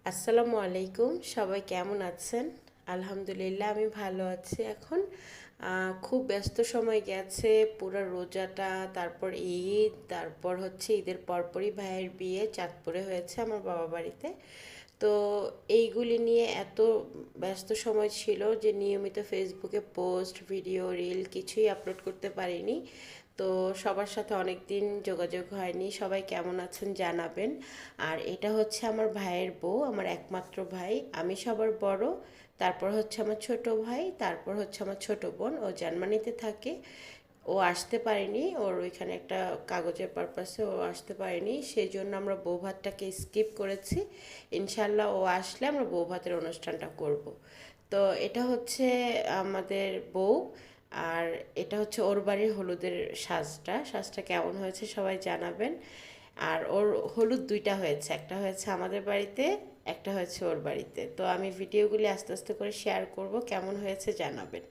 আসসালামু আলাইকুম, সবাই কেমন আছেন? আলহামদুলিল্লাহ আমি ভালো আছি এখন। খুব ব্যস্ত সময় গেছে, পুরো রোজাটা, তারপর ঈদ, তারপর হচ্ছে ঈদের পরপরই ভাইয়ের বিয়ে চাঁদপুরে হয়েছে আমার বাবা বাড়িতে। তো এইগুলি নিয়ে এত ব্যস্ত সময় ছিল যে নিয়মিত ফেসবুকে পোস্ট, ভিডিও, রিল কিছুই আপলোড করতে পারিনি। তো সবার সাথে অনেক দিন যোগাযোগ হয়নি। সবাই কেমন আছেন জানাবেন। আর এটা হচ্ছে আমার ভাইয়ের বউ, আমার একমাত্র ভাই। আমি সবার বড়, তারপর হচ্ছে আমার ছোট ভাই, তারপর হচ্ছে আমার ছোট বোন, ও জার্মানিতে থাকে। ও আসতে পারেনি, ওর ওইখানে একটা কাগজের পারপাসে ও আসতে পারেনি, সেই জন্য আমরা বউ ভাতটাকে স্কিপ করেছি। ইনশাল্লাহ ও আসলে আমরা বউ ভাতের অনুষ্ঠানটা করব। তো এটা হচ্ছে আমাদের বউ। আর এটা হচ্ছে ওর বাড়ির হলুদের সাজটা কেমন হয়েছে সবাই জানাবেন। আর ওর হলুদ দুইটা হয়েছে, একটা হয়েছে আমাদের বাড়িতে, একটা হয়েছে ওর বাড়িতে। তো আমি ভিডিওগুলি আস্তে আস্তে করে শেয়ার করব, কেমন হয়েছে জানাবেন।